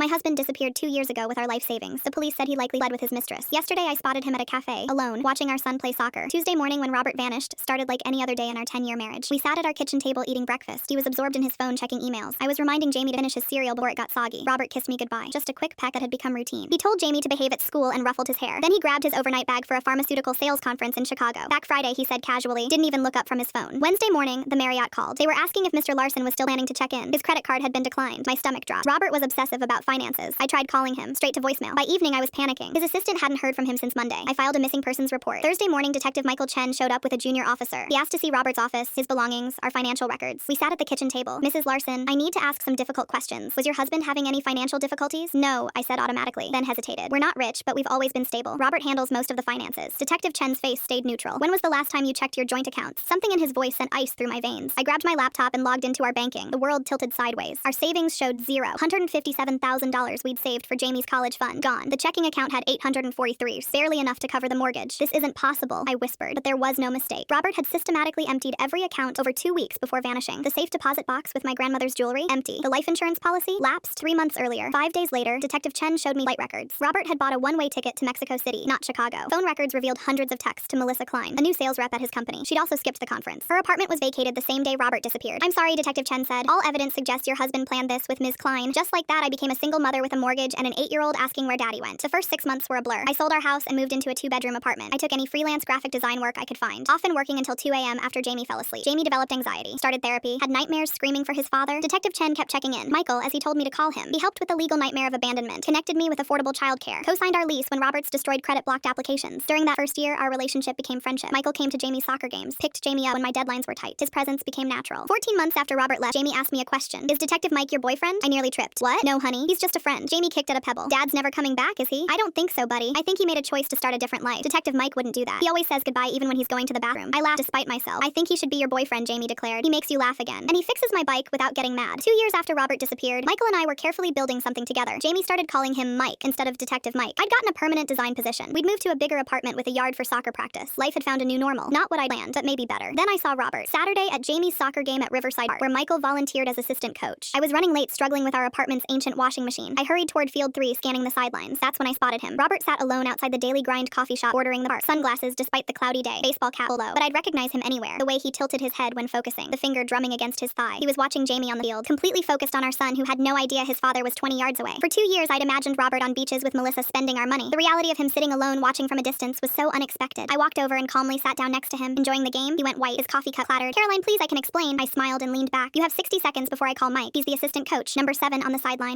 My husband disappeared 2 years ago with our life savings. The police said he likely fled with his mistress. Yesterday, I spotted him at a cafe, alone, watching our son play soccer. Tuesday morning, when Robert vanished, started like any other day in our 10-year marriage. We sat at our kitchen table eating breakfast. He was absorbed in his phone checking emails. I was reminding Jamie to finish his cereal before it got soggy. Robert kissed me goodbye. Just a quick peck that had become routine. He told Jamie to behave at school and ruffled his hair. Then he grabbed his overnight bag for a pharmaceutical sales conference in Chicago. Back Friday, he said casually, didn't even look up from his phone. Wednesday morning, the Marriott called. They were asking if Mr. Larson was still planning to check in. His credit card had been declined. My stomach dropped. Robert was obsessive about finances. I tried calling him, straight to voicemail. By evening, I was panicking. His assistant hadn't heard from him since Monday. I filed a missing persons report. Thursday morning, Detective Michael Chen showed up with a junior officer. He asked to see Robert's office, his belongings, our financial records. We sat at the kitchen table. Mrs. Larson, I need to ask some difficult questions. Was your husband having any financial difficulties? No, I said automatically, then hesitated. We're not rich, but we've always been stable. Robert handles most of the finances. Detective Chen's face stayed neutral. When was the last time you checked your joint accounts? Something in his voice sent ice through my veins. I grabbed my laptop and logged into our banking. The world tilted sideways. Our savings showed zero. $157,000 we'd saved for Jamie's college fund. Gone. The checking account had $843, barely enough to cover the mortgage. This isn't possible, I whispered, but there was no mistake. Robert had systematically emptied every account over 2 weeks before vanishing. The safe deposit box with my grandmother's jewelry, empty. The life insurance policy, lapsed 3 months earlier. 5 days later, Detective Chen showed me flight records. Robert had bought a one-way ticket to Mexico City, not Chicago. Phone records revealed hundreds of texts to Melissa Klein, a new sales rep at his company. She'd also skipped the conference. Her apartment was vacated the same day Robert disappeared. I'm sorry, Detective Chen said. All evidence suggests your husband planned this with Ms. Klein. Just like that, I became a single mother with a mortgage and an 8-year-old asking where daddy went. The first 6 months were a blur. I sold our house and moved into a 2-bedroom apartment. I took any freelance graphic design work I could find, often working until 2 a.m. after Jamie fell asleep. Jamie developed anxiety, started therapy, had nightmares screaming for his father. Detective Chen kept checking in. Michael, as he told me to call him. He helped with the legal nightmare of abandonment, connected me with affordable childcare, co-signed our lease when Robert's destroyed credit-blocked applications. During that first year, our relationship became friendship. Michael came to Jamie's soccer games, picked Jamie up when my deadlines were tight. His presence became natural. 14 months after Robert left, Jamie asked me a question. Is Detective Mike your boyfriend? I nearly tripped. What? No, honey. He's just a friend. Jamie kicked at a pebble. Dad's never coming back, is he? I don't think so, buddy. I think he made a choice to start a different life. Detective Mike wouldn't do that. He always says goodbye even when he's going to the bathroom. I laughed despite myself. I think he should be your boyfriend, Jamie declared. He makes you laugh again. And he fixes my bike without getting mad. 2 years after Robert disappeared, Michael and I were carefully building something together. Jamie started calling him Mike instead of Detective Mike. I'd gotten a permanent design position. We'd moved to a bigger apartment with a yard for soccer practice. Life had found a new normal. Not what I planned, but maybe better. Then I saw Robert. Saturday at Jamie's soccer game at Riverside Park, where Michael volunteered as assistant coach. I was running late, struggling with our apartment's ancient washing machine. I hurried toward field 3, scanning the sidelines. That's when I spotted him. Robert sat alone outside the Daily Grind coffee shop, ordering the bar. Sunglasses despite the cloudy day. Baseball cap below. But I'd recognize him anywhere. The way he tilted his head when focusing, the finger drumming against his thigh. He was watching Jamie on the field, completely focused on our son who had no idea his father was 20 yards away. For 2 years, I'd imagined Robert on beaches with Melissa spending our money. The reality of him sitting alone watching from a distance was so unexpected. I walked over and calmly sat down next to him, enjoying the game. He went white, his coffee cup clattered. Caroline, please, I can explain. I smiled and leaned back. You have 60 seconds before I call Mike. He's the assistant coach, number 7 on the sideline.